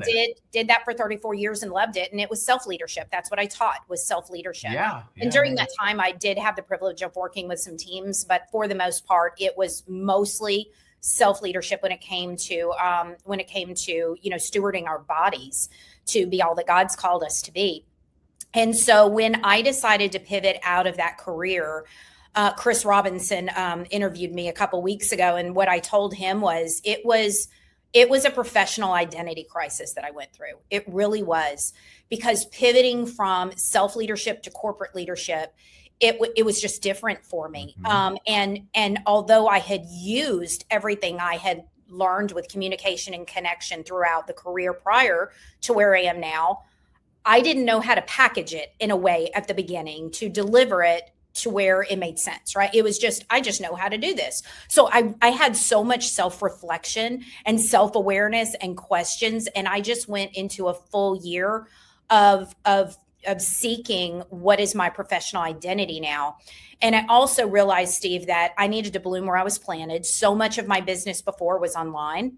did that for 34 years and loved it. And it was self-leadership. That's what I taught, was self-leadership. Yeah. And during that time, I did have the privilege of working with some teams, but for the most part, it was mostly self-leadership when it came to, you know, stewarding our bodies to be all that God's called us to be. And so when I decided to pivot out of that career, Chris Robinson interviewed me a couple weeks ago. And what I told him was, it was a professional identity crisis that I went through. It really was, because pivoting from self-leadership to corporate leadership, it was just different for me. Mm-hmm. And although I had used everything I had learned with communication and connection throughout the career prior to where I am now, I didn't know how to package it in a way at the beginning to deliver it to where it made sense, right? It was just, I just know how to do this. So I had so much self-reflection and self-awareness and questions. And I just went into a full year of seeking what is my professional identity now. And I also realized, Steve, that I needed to bloom where I was planted. So much of my business before was online,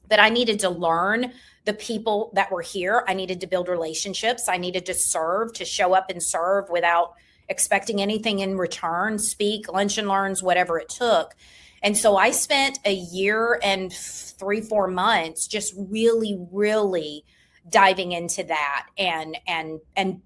that I needed to learn the people that were here. I needed to build relationships. I needed to serve, to show up and serve without expecting anything in return, speak, lunch and learns, whatever it took. And so I spent a year and 3-4 months just really, really diving into that and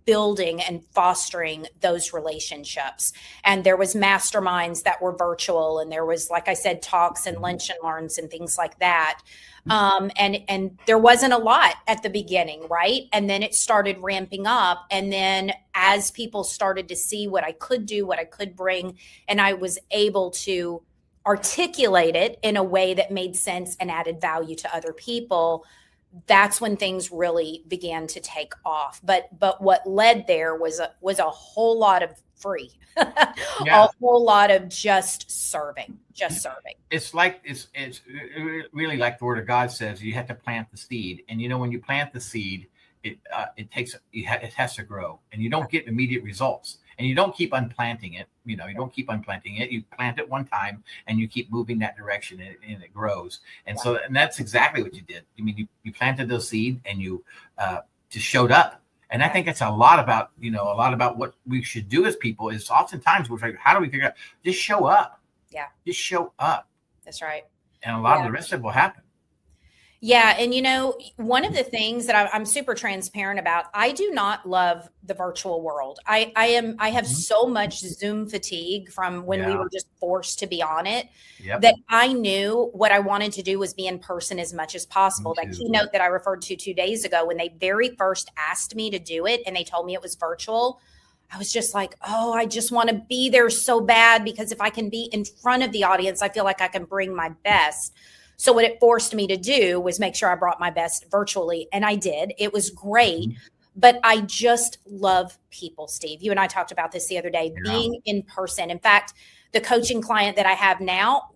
building and fostering those relationships. And there was masterminds that were virtual, and there was, like I said, talks and lunch and learns and things like that. And there wasn't a lot at the beginning, right? And then it started ramping up. And then as people started to see what I could do, what I could bring, and I was able to articulate it in a way that made sense and added value to other people, that's when things really began to take off. But what led there was a whole lot of free, a whole lot of just serving. It's like, it's really like the Word of God says, you have to plant the seed. And, you know, when you plant the seed, it has to grow, and you don't get immediate results. And you don't keep unplanting it. You know, you don't keep unplanting it. You plant it one time and you keep moving that direction, and it grows. And so, and that's exactly what you did. I mean, you planted those seeds and you just showed up. And I think it's a lot about what we should do as people is oftentimes we're like, how do we figure out? Just show up. Yeah. Just show up. That's right. And a lot of the rest of it will happen. Yeah. And, you know, one of the things that I'm super transparent about, I do not love the virtual world. I have so much Zoom fatigue from when we were just forced to be on it, that I knew what I wanted to do was be in person as much as possible. That keynote that I referred to 2 days ago, when they very first asked me to do it and they told me it was virtual, I was just like, oh, I just want to be there so bad, because if I can be in front of the audience, I feel like I can bring my best. So what it forced me to do was make sure I brought my best virtually. And I did. It was great. But I just love people, Steve. You and I talked about this the other day, being in person. In fact, the coaching client that I have now,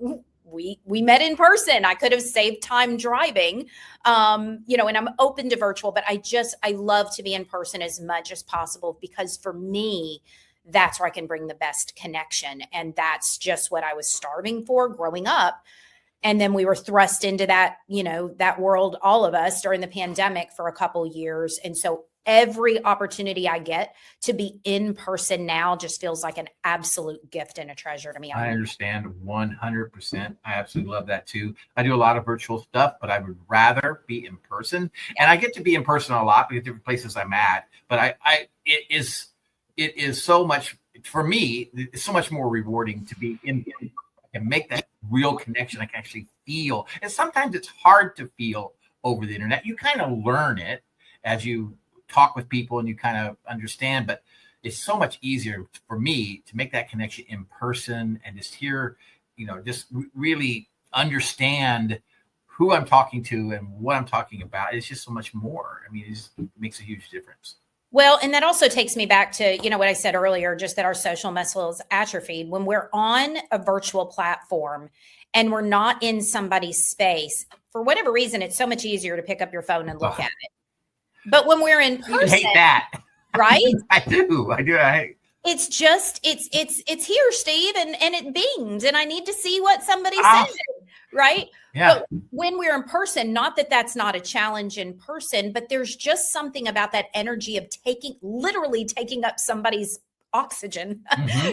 we met in person. I could have saved time driving, and I'm open to virtual, but I love to be in person as much as possible, because for me, that's where I can bring the best connection. And that's just what I was starving for growing up. And then we were thrust into that, that world, all of us, during the pandemic for a couple years. And so every opportunity I get to be in person now just feels like an absolute gift and a treasure to me. I understand 100%. I absolutely love that too. I do a lot of virtual stuff, but I would rather be in person. And I get to be in person a lot because different places I'm at. But it is so much, for me, it's so much more rewarding to be in and make that real connection. I can actually feel. And sometimes it's hard to feel over the internet. You kind of learn it as you talk with people and you kind of understand, but it's so much easier for me to make that connection in person and just hear, just really understand who I'm talking to and what I'm talking about. It's just so much more. I mean, it makes a huge difference. Well, and that also takes me back to, what I said earlier, just that our social muscles atrophied. When we're on a virtual platform and we're not in somebody's space, for whatever reason, it's so much easier to pick up your phone and look at it. But when we're in person, I hate that. Right? I do. It's just, it's here, Steve, and it binged, and I need to see what somebody said, right? Yeah. But when we're in person, not that that's not a challenge in person, but there's just something about that energy of literally taking up somebody's oxygen.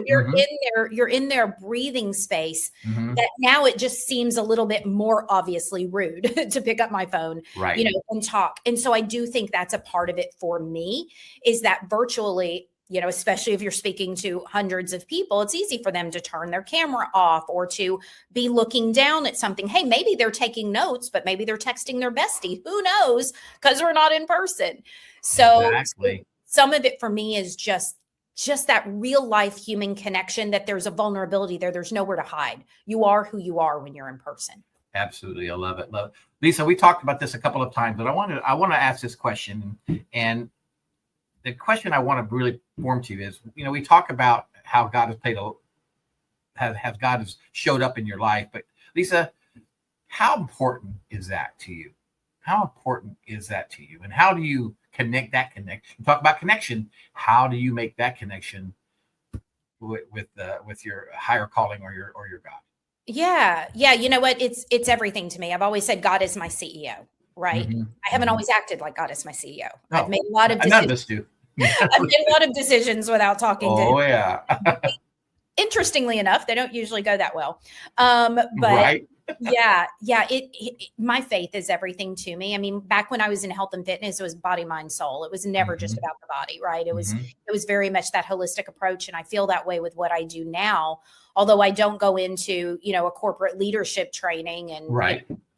You're in their breathing space, that now it just seems a little bit more obviously rude to pick up my phone, right, and talk. And so I do think that's a part of it for me, is that virtually, especially if you're speaking to hundreds of people, it's easy for them to turn their camera off or to be looking down at something. Hey, maybe they're taking notes, but maybe they're texting their bestie. Who knows? Because we're not in person. So exactly. Some of it for me is just that real life human connection, that there's a vulnerability there. There's nowhere to hide. You are who you are when you're in person. Absolutely. I love it. Love it. Lisa, we talked about this a couple of times, but I want to ask this question. And the question I want to really form to you is, we talk about how God has played God has showed up in your life. But Lisa, how important is that to you? How important is that to you? And how do you connect that connection? You talk about connection. How do you make that connection with your higher calling or your God? Yeah. You know what? It's everything to me. I've always said God is my CEO, right? I haven't always acted like God is my CEO. I've made a lot of decisions. None of us do. I've made a lot of decisions without talking to him. Oh, yeah. Interestingly enough, they don't usually go that well. But right. yeah. My faith is everything to me. I mean, back when I was in health and fitness, it was body, mind, soul. It was never just about the body, right? It was very much that holistic approach. And I feel that way with what I do now. Although I don't go into, a corporate leadership training and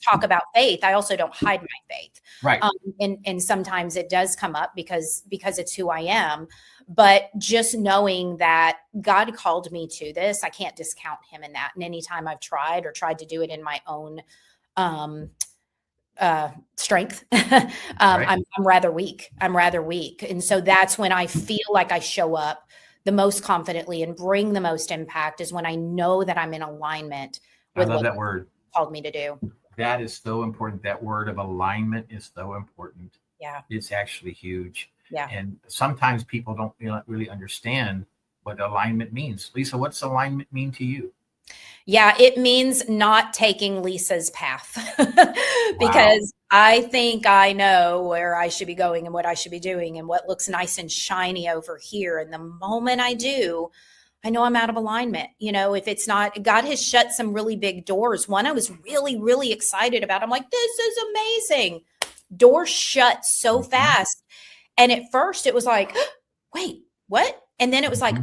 talk about faith, I also don't hide my faith. Right. And sometimes it does come up because it's who I am. But just knowing that God called me to this, I can't discount him in that. And anytime I've tried to do it in my own strength, I'm rather weak. And so that's when I feel like I show up the most confidently and bring the most impact, is when I know that I'm in alignment with what that word called me to do. That is so important. That word of alignment is so important. Yeah. It's actually huge. Yeah. And sometimes people don't really understand what alignment means. Lisa, what's alignment mean to you? Yeah, it means not taking Lisa's path because I think I know where I should be going and what I should be doing and what looks nice and shiny over here. And the moment I do, I know I'm out of alignment. If it's not, God has shut some really big doors. One I was really, really excited about. I'm like, this is amazing. Door shut so fast. And at first it was like, wait, what? And then it was like,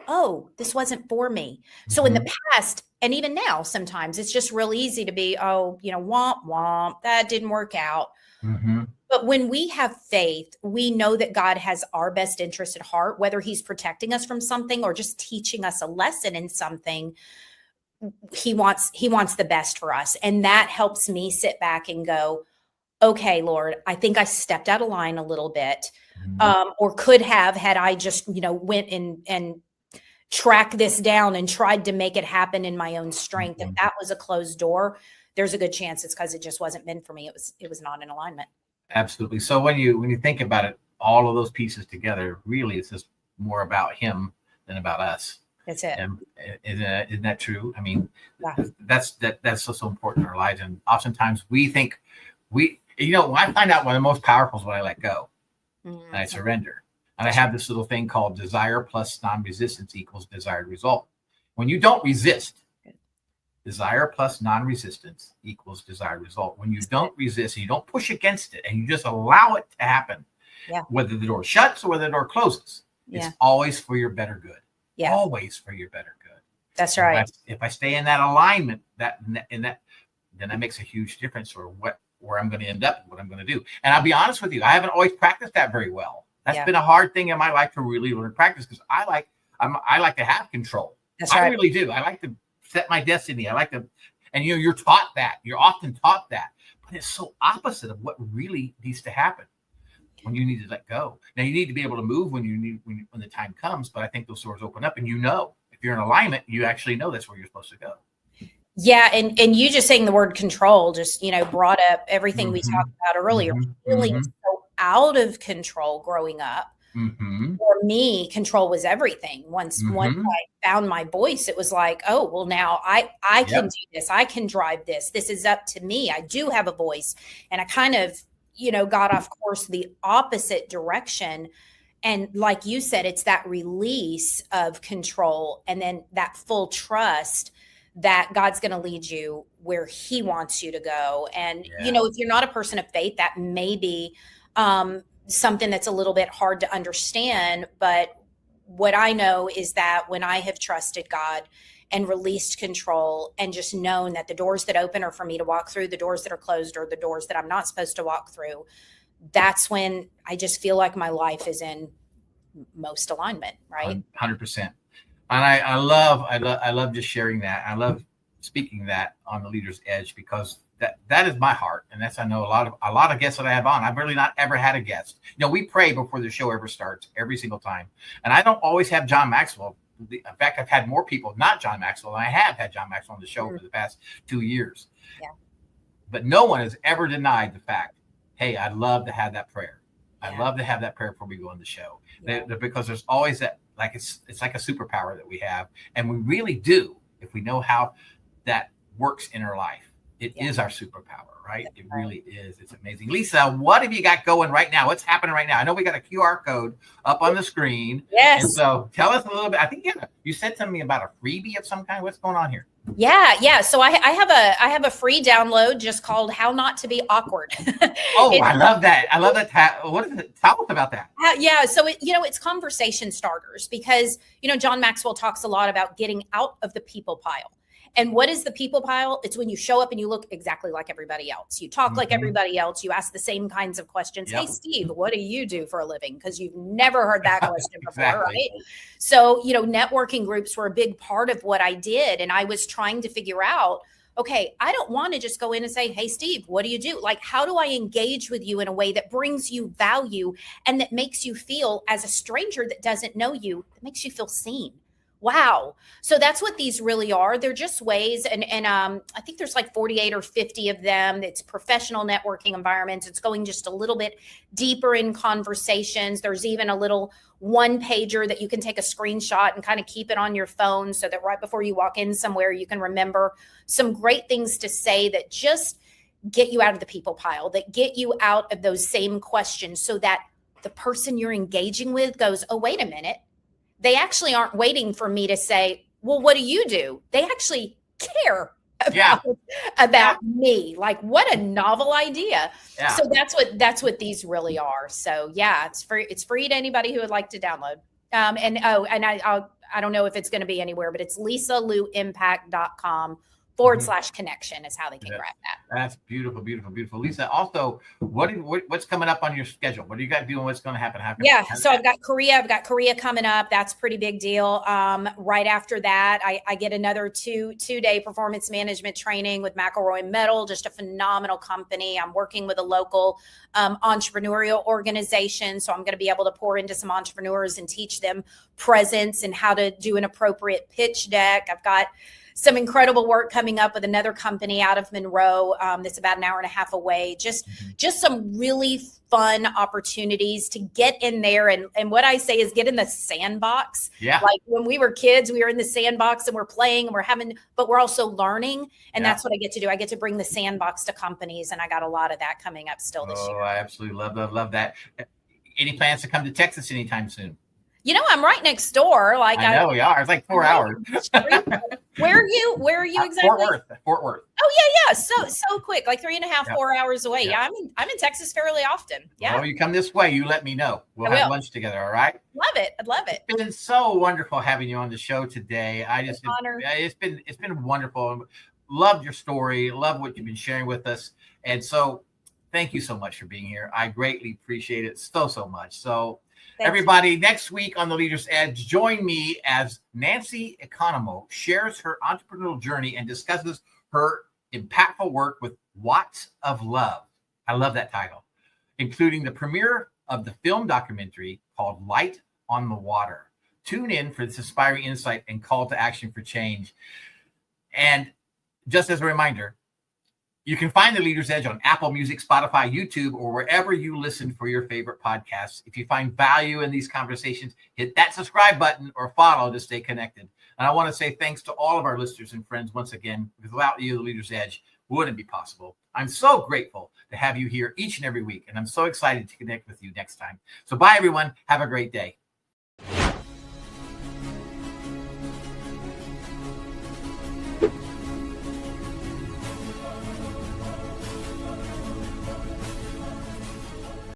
oh, this wasn't for me. So in the past, and even now, sometimes it's just real easy to be, womp, womp, that didn't work out. But when we have faith, we know that God has our best interest at heart, whether he's protecting us from something or just teaching us a lesson in something. He wants the best for us. And that helps me sit back and go, okay, Lord, I think I stepped out of line a little bit, or could have, had I just, went and tracked this down and tried to make it happen in my own strength. If that was a closed door, there's a good chance it's because it just wasn't meant for me. It was not in alignment. Absolutely. So when you think about it, all of those pieces together, really, it's just more about him than about us. That's it. And isn't that true? I mean, Yeah. that's so important in our lives. And oftentimes we think when I find out one of the most powerful is when I let go and I surrender. And I have this little thing called desire plus non-resistance equals desired result. When you don't resist, desire plus non-resistance equals desired result. When you don't resist and you don't push against it and you just allow it to happen, whether the door shuts or whether the door closes, it's always for your better good. Yeah. Always for your better good. That's right. If I stay in that alignment, then that makes a huge difference for where I'm going to end up and what I'm going to do. And I'll be honest with you, I haven't always practiced that very well. That's been a hard thing in my life to really learn practice because I like to have control. That's right. I really do. I like to set my destiny. I like to, and you're taught that. You're often taught that, but it's so opposite of what really needs to happen. When you need to let go. Now you need to be able to move when the time comes, but I think those doors open up and if you're in alignment, you actually know that's where you're supposed to go. Yeah. And you just saying the word control just, brought up everything we talked about earlier. Feeling so out of control growing up. For me, control was everything. Once I found my voice, it was like, oh, well, now I can do this. I can drive this. This is up to me. I do have a voice. And I kind of, got off course the opposite direction. And like you said, it's that release of control and then that full trust that God's going to lead you where he wants you to go. And, if you're not a person of faith, that may be something that's a little bit hard to understand. But what I know is that when I have trusted God and released control and just known that the doors that open are for me to walk through, the doors that are closed are the doors that I'm not supposed to walk through, that's when I just feel like my life is in most alignment, right? 100%. And I love just sharing that. I love speaking that on the Leader's Edge because that is my heart. And that's, I know a lot of guests that I have on. I've really not ever had a guest. We pray before the show ever starts every single time. And I don't always have John Maxwell. In fact, I've had more people, not John Maxwell, and I have had John Maxwell on the show for the past 2 years. Yeah. But no one has ever denied the fact, hey, I'd love to have that prayer. I'd love to have that prayer before we go on the show. Because there's always that, like it's like a superpower that we have. And we really do, if we know how that works in our life. It is our superpower, right? It really is. It's amazing. Lisa, what have you got going right now? What's happening right now? I know we got a QR code up on the screen. Yes. And so tell us a little bit. I think you said something about a freebie of some kind. What's going on here? Yeah. So I have a free download just called How Not to Be Awkward. I love that. I love that. What is it? Tell us about that. So it's conversation starters because, John Maxwell talks a lot about getting out of the people pile. And what is the people pile? It's when you show up and you look exactly like everybody else. You talk like everybody else. You ask the same kinds of questions. Hey, Steve, what do you do for a living? Because you've never heard that question before, right? So, networking groups were a big part of what I did. And I was trying to figure out, okay, I don't want to just go in and say, hey, Steve, what do you do? Like, how do I engage with you in a way that brings you value and that makes you feel, as a stranger that doesn't know you, that makes you feel seen? Wow. So that's what these really are. They're just ways. And I think there's like 48 or 50 of them. It's professional networking environments. It's going just a little bit deeper in conversations. There's even a little one pager that you can take a screenshot and kind of keep it on your phone so that right before you walk in somewhere, you can remember some great things to say that just get you out of the people pile, that get you out of those same questions so that the person you're engaging with goes, oh, wait a minute. They actually aren't waiting for me to say, well, what do you do? They actually care about me. Like, what a novel idea. Yeah. So that's what these really are. So it's free. It's free to anybody who would like to download. I don't know if it's going to be anywhere, but it's lisaluimpact.com/connection is how they can grab that. That's beautiful, beautiful, beautiful. Lisa, also, what's coming up on your schedule? What do you got doing? What's going to happen? So I've got Korea coming up. That's a pretty big deal. Right after that, I get another two-day performance management training with McElroy Metal, just a phenomenal company. I'm working with a local entrepreneurial organization. So I'm going to be able to pour into some entrepreneurs and teach them presence and how to do an appropriate pitch deck. I've got some incredible work coming up with another company out of Monroe that's about an hour and a half away. Just some really fun opportunities to get in there. And what I say is get in the sandbox. Yeah. Like when we were kids, we were in the sandbox and we're playing and but we're also learning. And that's what I get to do. I get to bring the sandbox to companies. And I got a lot of that coming up still this year. Oh, I absolutely love that. Any plans to come to Texas anytime soon? You know, I'm right next door. Like I know we are. It's like 4 hours. Where are you exactly? Fort Worth. Oh yeah. So quick, like 3.5, 4 hours away. Yeah, I'm in Texas fairly often. Yeah. Well, you come this way, you let me know. We'll have lunch together. All right. I'd love it. It's been so wonderful having you on the show today. Honor. It's been wonderful. Loved your story. Love what you've been sharing with us. And so thank you so much for being here. I greatly appreciate it so much. So everybody, next week on The Leader's Edge, join me as Nancy Economo shares her entrepreneurial journey and discusses her impactful work with Watts of Love. I love that title, including the premiere of the film documentary called Light on the Water. Tune in for this inspiring insight and call to action for change. And just as a reminder, you can find The Leader's Edge on Apple Music, Spotify, YouTube, or wherever you listen for your favorite podcasts. If you find value in these conversations, hit that subscribe button or follow to stay connected. And I want to say thanks to all of our listeners and friends once again. Without you, The Leader's Edge wouldn't be possible. I'm so grateful to have you here each and every week, and I'm so excited to connect with you next time. So bye, everyone. Have a great day.